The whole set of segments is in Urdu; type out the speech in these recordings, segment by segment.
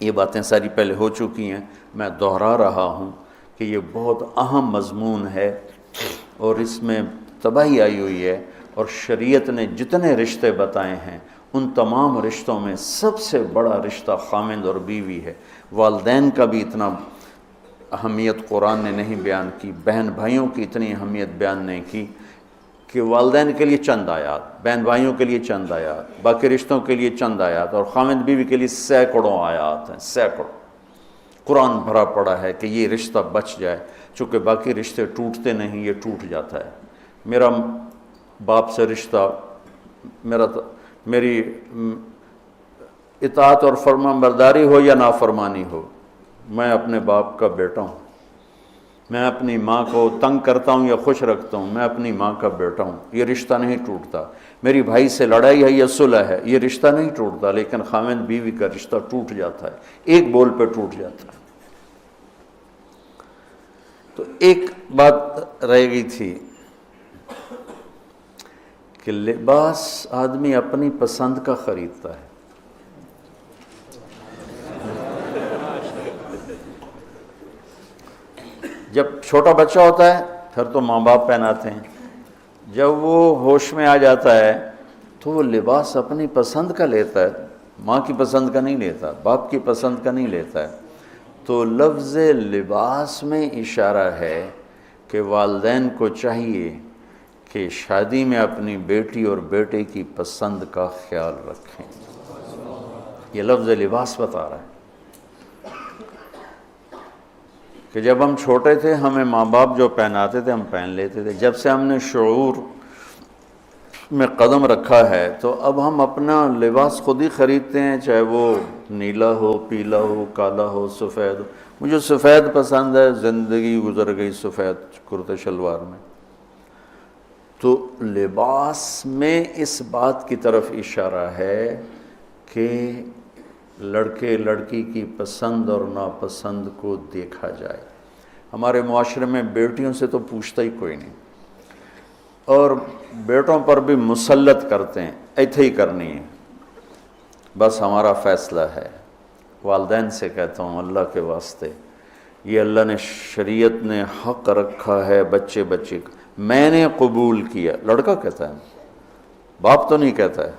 یہ باتیں ساری پہلے ہو چکی ہیں، میں دہرا رہا ہوں کہ یہ بہت اہم مضمون ہے اور اس میں تباہی آئی ہوئی ہے، اور شریعت نے جتنے رشتے بتائے ہیں ان تمام رشتوں میں سب سے بڑا رشتہ خامند اور بیوی ہے۔ والدین کا بھی اتنا اہمیت قرآن نے نہیں بیان کی، بہن بھائیوں کی اتنی اہمیت بیان نہیں کی کہ والدین کے لیے چند آیات، بہن بھائیوں کے لیے چند آیات، باقی رشتوں کے لیے چند آیات، اور خامند بیوی کے لیے سینکڑوں آیات ہیں، سینکڑوں۔ قرآن بھرا پڑا ہے کہ یہ رشتہ بچ جائے، چونکہ باقی رشتے ٹوٹتے نہیں، یہ ٹوٹ جاتا ہے۔ میرا باپ سے رشتہ، میری اطاعت اور فرمان برداری ہو یا نافرمانی ہو، میں اپنے باپ کا بیٹا ہوں۔ میں اپنی ماں کو تنگ کرتا ہوں یا خوش رکھتا ہوں، میں اپنی ماں کا بیٹا ہوں، یہ رشتہ نہیں ٹوٹتا۔ میری بھائی سے لڑائی ہے یا صلح ہے، یہ رشتہ نہیں ٹوٹتا، لیکن خامند بیوی کا رشتہ ٹوٹ جاتا ہے، ایک بول پہ ٹوٹ جاتا ہے۔ تو ایک بات رہ گئی تھی کہ لباس آدمی اپنی پسند کا خریدتا ہے۔ جب چھوٹا بچہ ہوتا ہے پھر تو ماں باپ پہناتے ہیں، جب وہ ہوش میں آ جاتا ہے تو وہ لباس اپنی پسند کا لیتا ہے، ماں کی پسند کا نہیں لیتا، باپ کی پسند کا نہیں لیتا ہے۔ تو لفظ لباس میں اشارہ ہے کہ والدین کو چاہیے کہ شادی میں اپنی بیٹی اور بیٹے کی پسند کا خیال رکھیں۔ یہ لفظ لباس بتا رہا ہے کہ جب ہم چھوٹے تھے ہمیں ماں باپ جو پہناتے تھے ہم پہن لیتے تھے، جب سے ہم نے شعور میں قدم رکھا ہے تو اب ہم اپنا لباس خود ہی خریدتے ہیں، چاہے وہ نیلا ہو، پیلا ہو، کالا ہو، سفید ہو۔ مجھے سفید پسند ہے، زندگی گزر گئی سفید کرتے شلوار میں۔ تو لباس میں اس بات کی طرف اشارہ ہے کہ لڑکے لڑکی کی پسند اور ناپسند کو دیکھا جائے۔ ہمارے معاشرے میں بیٹیوں سے تو پوچھتا ہی کوئی نہیں، اور بیٹوں پر بھی مسلط کرتے ہیں، ایتھے ہی کرنی ہے، بس ہمارا فیصلہ ہے۔ والدین سے کہتا ہوں اللہ کے واسطے، یہ اللہ نے شریعت نے حق رکھا ہے بچے کا، میں نے قبول کیا، لڑکا کہتا ہے، باپ تو نہیں کہتا ہے۔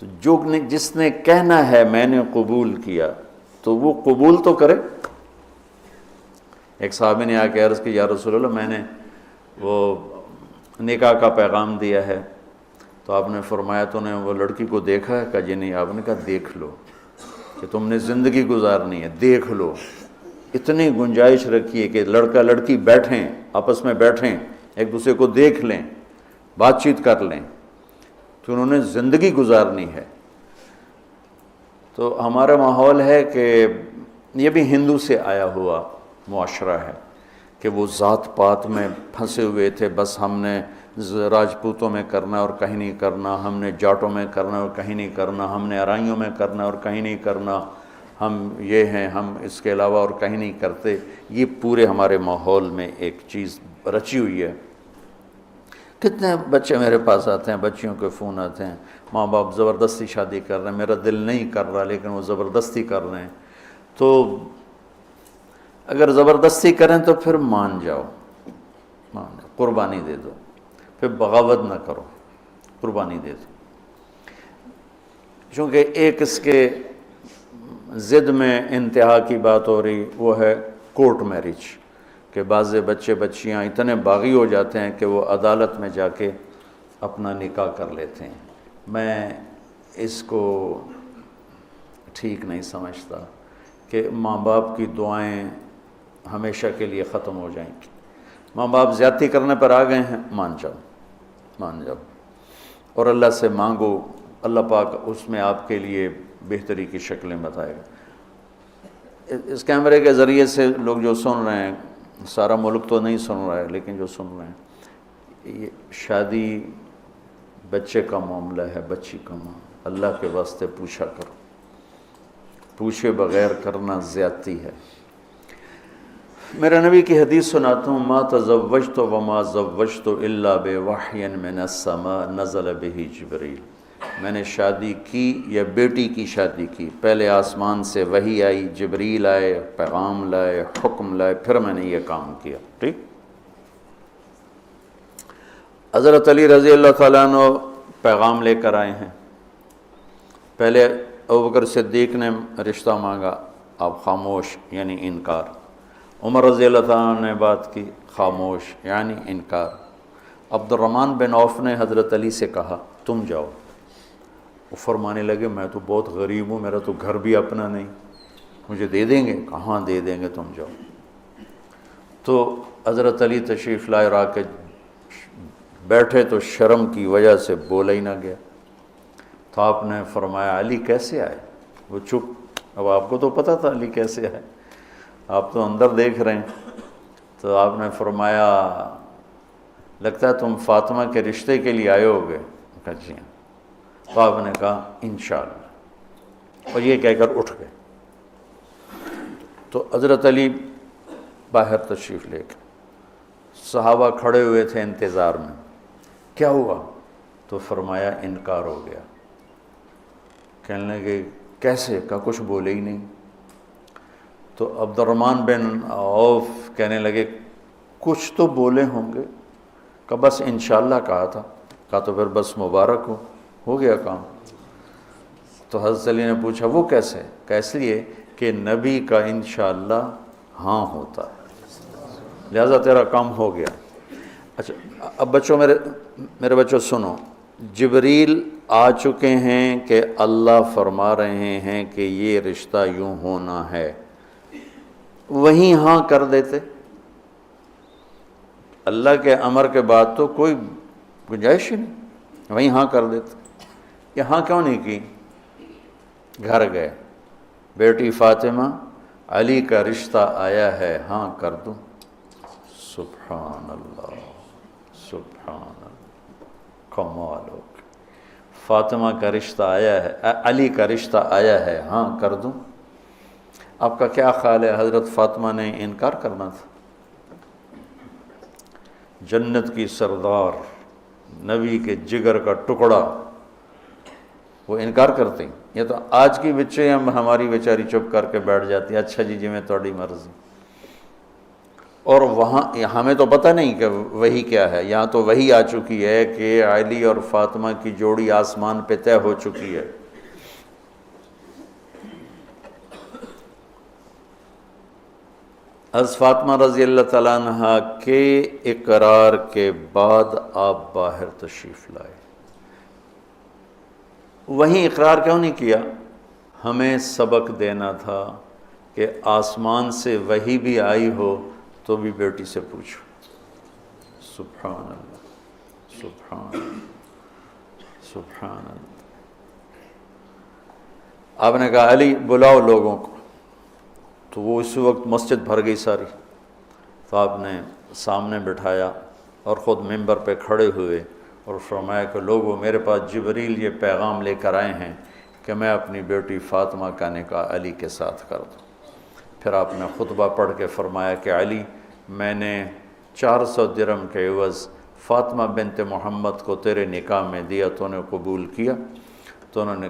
تو جس نے کہنا ہے میں نے قبول کیا تو وہ قبول تو کرے۔ ایک صحابی نے آ کے عرض کی یا رسول اللہ میں نے وہ نکاح کا پیغام دیا ہے، تو آپ نے فرمایا تو نے وہ لڑکی کو دیکھا ہے؟ کہا جی نہیں۔ آپ نے کہا دیکھ لو، کہ تم نے زندگی گزارنی ہے، دیکھ لو۔ اتنی گنجائش رکھی ہے کہ لڑکا لڑکی بیٹھیں، آپس میں بیٹھیں، ایک دوسرے کو دیکھ لیں، بات چیت کر لیں، تو انہوں نے زندگی گزارنی ہے۔ تو ہمارا ماحول ہے کہ یہ بھی ہندو سے آیا ہوا معاشرہ ہے کہ وہ ذات پات میں پھنسے ہوئے تھے، بس ہم نے راجپوتوں میں کرنا اور کہیں نہیں کرنا، ہم نے جاٹوں میں کرنا اور کہیں نہیں کرنا، ہم نے ارائیوں میں کرنا اور کہیں نہیں کرنا، ہم یہ ہیں، ہم اس کے علاوہ اور کہیں نہیں کرتے۔ یہ پورے ہمارے ماحول میں ایک چیز رچی ہوئی ہے۔ کتنے بچے میرے پاس آتے ہیں، بچیوں کے فون آتے ہیں، ماں باپ زبردستی شادی کر رہے ہیں، میرا دل نہیں کر رہا لیکن وہ زبردستی کر رہے ہیں۔ تو اگر زبردستی کریں تو پھر مان جاؤ، قربانی دے دو، پھر بغاوت نہ کرو، قربانی دے دو۔ چونکہ ایک اس کے ضد میں انتہا کی بات ہو رہی، وہ ہے کورٹ میرج، کہ بعض بچے بچیاں اتنے باغی ہو جاتے ہیں کہ وہ عدالت میں جا کے اپنا نکاح کر لیتے ہیں۔ میں اس کو ٹھیک نہیں سمجھتا کہ ماں باپ کی دعائیں ہمیشہ کے لیے ختم ہو جائیں گی۔ ماں باپ زیادتی کرنے پر آ گئے ہیں، مان جاؤ اور اللہ سے مانگو، اللہ پاک اس میں آپ کے لیے بہتری کی شکلیں بتائے گا۔ اس کیمرے کے ذریعے سے لوگ جو سن رہے ہیں، سارا ملک تو نہیں سن رہا ہے لیکن جو سن رہے ہیں، یہ شادی بچے کا معاملہ ہے، بچی کا معاملہ، اللہ کے واسطے پوچھا کرو، پوچھے بغیر کرنا زیادتی ہے۔ میرا نبی کی حدیث سناتا ہوں، ما تزوجت وما زوجت الا بوحی من السماء نزل به جبریل۔ میں نے شادی کی یا بیٹی کی شادی کی، پہلے آسمان سے وحی آئی، جبریل آئے، پیغام لائے، حکم لائے، پھر میں نے یہ کام کیا۔ ٹھیک۔ حضرت علی رضی اللہ تعالیٰ عنہ پیغام لے کر آئے ہیں۔ پہلے ابوبکر صدیق نے رشتہ مانگا، آپ خاموش یعنی انکار۔ عمر رضی اللہ تعالیٰ عنہ نے بات کی، خاموش یعنی انکار۔ عبد الرحمن بن عوف نے حضرت علی سے کہا تم جاؤ۔ وہ فرمانے لگے میں تو بہت غریب ہوں، میرا تو گھر بھی اپنا نہیں، مجھے دے دیں گے؟ کہاں دے دیں گے، تم جاؤ۔ تو حضرت علی تشریف لائے اور آ کے بیٹھے تو شرم کی وجہ سے بولا ہی نہ گیا۔ تو آپ نے فرمایا علی کیسے آئے؟ وہ چپ۔ اب آپ کو تو پتہ تھا علی کیسے آئے، آپ تو اندر دیکھ رہے ہیں۔ تو آپ نے فرمایا لگتا ہے تم فاطمہ کے رشتے کے لیے آئے ہوگے؟ کہا جی ہاں۔ تو آپ نے کہا انشاءاللہ، اور یہ کہہ کر اٹھ گئے۔ تو حضرت علی باہر تشریف لے گئے، صحابہ کھڑے ہوئے تھے انتظار میں، کیا ہوا؟ تو فرمایا انکار ہو گیا۔ کہنے لگے کیسے؟ کہا کچھ بولے ہی نہیں۔ تو عبد الرحمن بن عوف کہنے لگے کچھ تو بولے ہوں گے؟ کہا بس انشاءاللہ کہا تھا۔ کہا تو پھر بس مبارک ہو گیا کام۔ تو حضرت علی نے پوچھا وہ کیسے؟ کہا اس لیے کہ نبی کا انشاءاللہ ہاں ہوتا ہے، لہذا تیرا کام ہو گیا۔ اچھا اب بچوں، میرے بچوں سنو، جبریل آ چکے ہیں کہ اللہ فرما رہے ہیں کہ یہ رشتہ یوں ہونا ہے، وہیں ہاں کر دیتے۔ اللہ کے امر کے بعد تو کوئی گنجائش ہی نہیں، وہیں ہاں کر دیتے۔ یہاں کیوں نہیں کی؟ گھر گئے، بیٹی فاطمہ علی کا رشتہ آیا ہے، ہاں کر دوں؟ سبحان اللہ، سبحان اللہ، کمال ہو گیا۔ فاطمہ کا رشتہ آیا ہے، علی کا رشتہ آیا ہے، ہاں کر دوں؟ آپ کا کیا خیال ہے حضرت فاطمہ نے انکار کرنا تھا؟ جنت کی سردار، نبی کے جگر کا ٹکڑا، وہ انکار کرتے ہیں؟ یہ تو آج کی بچے ہماری بیچاری چپ کر کے بیٹھ جاتی ہے، اچھا جی میں تھوڑی مرضی۔ اور وہاں ہمیں تو پتہ نہیں کہ وہی کیا ہے، یہاں تو وہی آ چکی ہے کہ علی اور فاطمہ کی جوڑی آسمان پہ طے ہو چکی ہے۔ حضرت فاطمہ رضی اللہ تعالیٰ عنہ کے اقرار کے بعد آپ باہر تشریف لائے۔ وہیں اقرار کیوں نہیں کیا؟ ہمیں سبق دینا تھا کہ آسمان سے وحی بھی آئی ہو تو بھی بیٹی سے پوچھو۔ سبحان اللہ، سبحان اللہ، سبحان اللہ۔ آپ نے کہا علی بلاؤ لوگوں کو، تو وہ اس وقت مسجد بھر گئی ساری۔ تو آپ نے سامنے بٹھایا اور خود ممبر پہ کھڑے ہوئے اور فرمایا کہ لوگوں میرے پاس جبریل یہ پیغام لے کر آئے ہیں کہ میں اپنی بیٹی فاطمہ کا نکاح علی کے ساتھ کر دوں۔ پھر آپ نے خطبہ پڑھ کے فرمایا کہ علی میں نے 400 درہم کے عوض فاطمہ بنت محمد کو تیرے نکاح میں دیا، تو نے قبول کیا؟ تو انہوں نے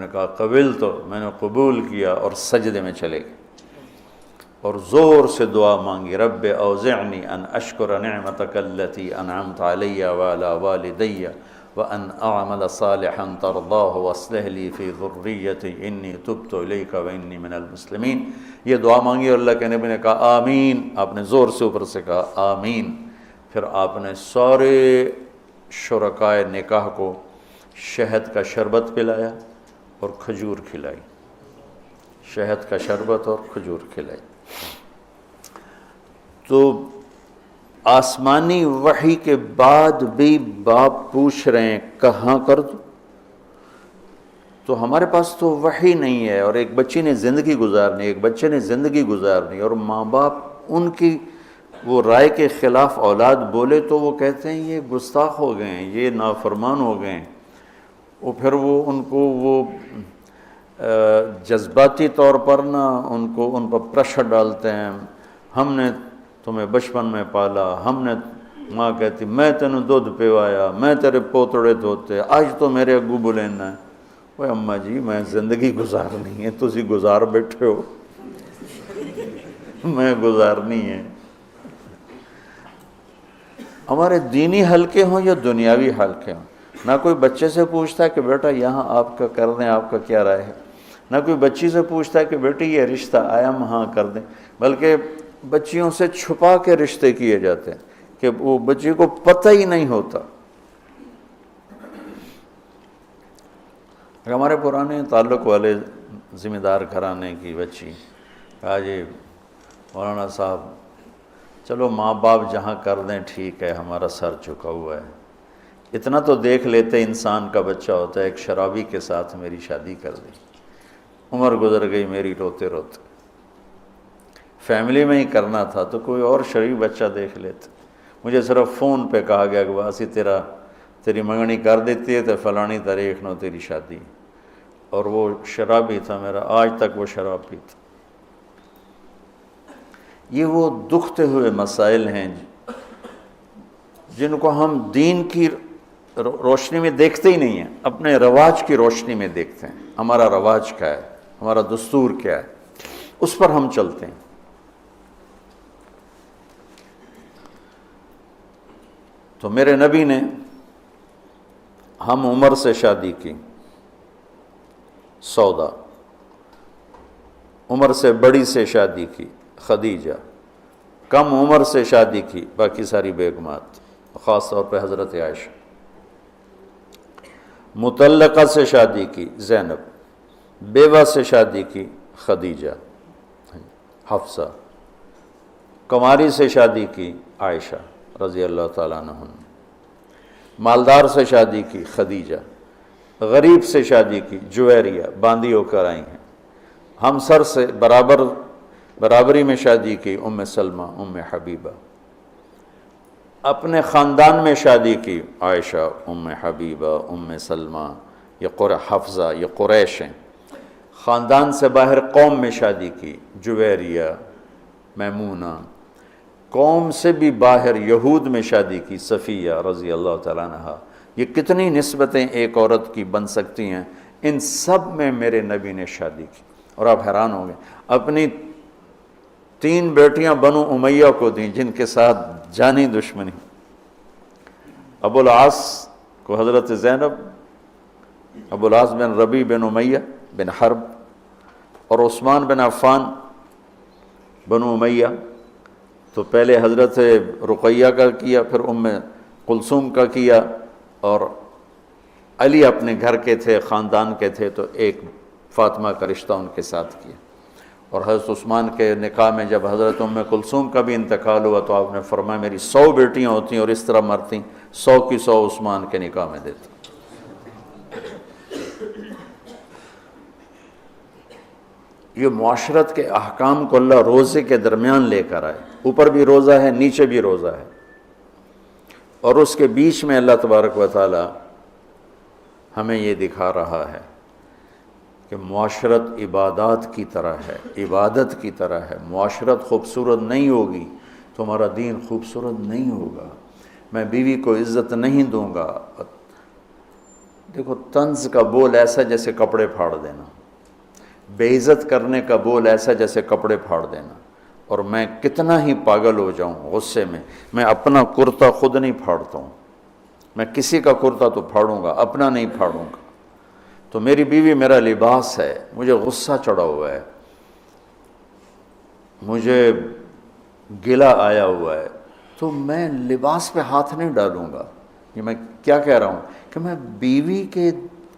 کہا قبول، تو میں نے قبول کیا اور سجدے میں چلے گئے اور زور سے دعا مانگی، رب اوزعنی ان اشکر نعمتک التی انعمت علی وعلی والدی وان اعمل صالحا ترضاہ واصلح لی فی ذریتی انی تبت الیک وانی من المسلمین۔ یہ دعا مانگی اور اللہ کے نبی نے کہا آمین۔ آپ نے زور سے اوپر سے کہا آمین۔ پھر آپ نے سارے شرکائے نکاح کو شہد کا شربت پلایا اور کھجور کھلائی، شہد کا شربت اور کھجور کھلائی۔ تو آسمانی وحی کے بعد بھی باپ پوچھ رہے ہیں کہاں کر دوں؟ تو ہمارے پاس تو وحی نہیں ہے، اور ایک بچی نے زندگی گزارنی، ایک بچے نے زندگی گزارنی، اور ماں باپ ان کی وہ رائے کے خلاف اولاد بولے تو وہ کہتے ہیں یہ گستاخ ہو گئے ہیں، یہ نافرمان ہو گئے ہیں۔ وہ پھر وہ ان کو وہ جذباتی طور پر ان پر پریشر ڈالتے ہیں، ہم نے تمہیں بچپن میں پالا، ہم نے ماں کہتی میں تینوں دودھ پیوایا، میں تیرے پوتڑے دھوتے، آج تو میرے اگو بلینا ہے۔ وہ اماں جی میں زندگی گزارنی ہے، تسی گزار بیٹھے ہو، میں گزارنی ہے۔ ہمارے دینی حلقے ہوں یا دنیاوی حلقے ہوں، نہ کوئی بچے سے پوچھتا ہے کہ بیٹا یہاں آپ کا کر دیں، آپ کا کیا رائے ہے، نہ کوئی بچی سے پوچھتا ہے کہ بیٹی یہ رشتہ آیا ہم ہاں کر دیں، بلکہ بچیوں سے چھپا کے رشتے کیے جاتے ہیں کہ وہ بچی کو پتہ ہی نہیں ہوتا۔ ہمارے پرانے تعلق والے ذمہ دار گھرانے کی بچی کہا جی مولانا صاحب چلو ماں باپ جہاں کر دیں ٹھیک ہے، ہمارا سر جھکا ہوا ہے، اتنا تو دیکھ لیتے انسان کا بچہ ہوتا ہے۔ ایک شرابی کے ساتھ میری شادی کر دی، عمر گزر گئی میری روتے روتے، فیملی میں ہی کرنا تھا تو کوئی اور شریف بچہ دیکھ لیتے۔ مجھے صرف فون پہ کہا گیا کہ باسی تیری منگنی کر دیتی ہے تو فلانی تاریخ نو تیری شادی، اور وہ شرابی تھا میرا، آج تک وہ شراب پیتا۔ یہ وہ دکھتے ہوئے مسائل ہیں جن کو ہم دین کی روشنی میں دیکھتے ہی نہیں ہیں، اپنے رواج کی روشنی میں دیکھتے ہیں۔ ہمارا رواج کیا ہے، ہمارا دستور کیا ہے، اس پر ہم چلتے ہیں۔ تو میرے نبی نے ہم عمر سے شادی کی، سودا، عمر سے بڑی سے شادی کی، خدیجہ، کم عمر سے شادی کی باقی ساری بیگمات، خاص طور پہ حضرت عائشہ، مطلقہ سے شادی کی زینب، بیوہ سے شادی کی خدیجہ، حفصہ، کنواری سے شادی کی عائشہ رضی اللہ تعالیٰ عنہ، مالدار سے شادی کی خدیجہ، غریب سے شادی کی جویریہ، باندھی ہو کر آئی ہیں، ہمسر سے برابری میں شادی کی ام سلمہ، ام حبیبہ، اپنے خاندان میں شادی کی عائشہ، ام حبیبہ، ام سلمہ، یہ حفصہ، یہ قریش ہیں۔ خاندان سے باہر قوم میں شادی کی جویریہ، میمونہ، قوم سے بھی باہر یہود میں شادی کی صفیہ رضی اللہ تعالیٰ عنہا۔ یہ کتنی نسبتیں ایک عورت کی بن سکتی ہیں، ان سب میں میرے نبی نے شادی کی۔ اور آپ حیران ہوں گے، اپنی 3 بیٹیاں بنو امیہ کو دیں جن کے ساتھ جانی دشمنی، ابو العاص کو حضرت زینب، ابو العاص بن ربیع بن امیہ بن حرب، اور عثمان بن عفان بنو امیہ، تو پہلے حضرت رقیہ کا کیا، پھر ام کلثوم کا کیا، اور علی اپنے گھر کے تھے، خاندان کے تھے، تو ایک فاطمہ کا رشتہ ان کے ساتھ کیا۔ اور حضرت عثمان کے نکاح میں جب حضرت ام کلثوم کا بھی انتقال ہوا تو آپ نے فرمایا میری 100 بیٹیاں ہوتی اور اس طرح مرتی، 100 کی 100 عثمان کے نکاح میں دیتا۔ یہ معاشرت کے احکام کو اللہ روزے کے درمیان لے کر آئے، اوپر بھی روزہ ہے، نیچے بھی روزہ ہے، اور اس کے بیچ میں اللہ تبارک و تعالی ہمیں یہ دکھا رہا ہے کہ معاشرت عبادات کی طرح ہے، عبادت کی طرح ہے۔ معاشرت خوبصورت نہیں ہوگی تو ہمارا دین خوبصورت نہیں ہوگا۔ میں بیوی کو عزت نہیں دوں گا، دیکھو طنز کا بول ایسا جیسے کپڑے پھاڑ دینا، بے عزت کرنے کا بول ایسا جیسے کپڑے پھاڑ دینا۔ اور میں کتنا ہی پاگل ہو جاؤں غصے میں اپنا کرتا خود نہیں پھاڑتا ہوں، میں کسی کا کرتا تو پھاڑوں گا، اپنا نہیں پھاڑوں گا۔ تو میری بیوی میرا لباس ہے، مجھے غصہ چڑھا ہوا ہے، مجھے گلہ آیا ہوا ہے، تو میں لباس پہ ہاتھ نہیں ڈالوں گا۔ یہ میں کیا کہہ رہا ہوں کہ میں بیوی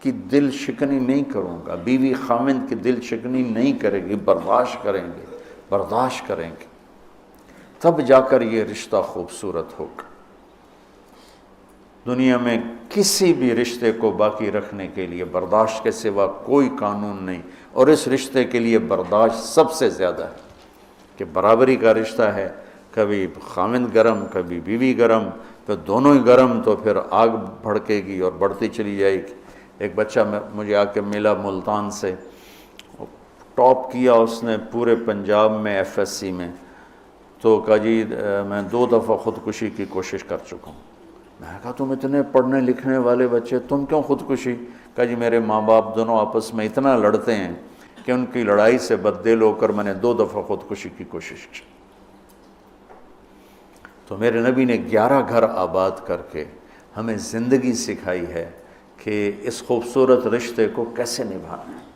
کی دل شکنی نہیں کروں گا، بیوی خاوند کی دل شکنی نہیں کرے گی، برداشت کریں گے، تب جا کر یہ رشتہ خوبصورت ہوگا۔ دنیا میں کسی بھی رشتے کو باقی رکھنے کے لیے برداشت کے سوا کوئی قانون نہیں، اور اس رشتے کے لیے برداشت سب سے زیادہ ہے کہ برابری کا رشتہ ہے، کبھی خاوند گرم کبھی بیوی گرم، پھر دونوں ہی گرم تو پھر آگ بھڑکے گی اور بڑھتی چلی جائے گی۔ ایک بچہ مجھے آ کے ملا ملتان سے، ٹاپ کیا اس نے پورے پنجاب میں FSC میں، تو کہا جی میں 2 دفعہ خودکشی کی کوشش کر چکا ہوں۔ میں نے کہا تم اتنے پڑھنے لکھنے والے بچے، تم کیوں خودکشی؟ کہا جی میرے ماں باپ دونوں آپس میں اتنا لڑتے ہیں کہ ان کی لڑائی سے بددل ہو کر میں نے 2 دفعہ خودکشی کی کوشش کی۔ تو میرے نبی نے 11 گھر آباد کر کے ہمیں زندگی سکھائی ہے کہ اس خوبصورت رشتے کو کیسے نبھانا ہے۔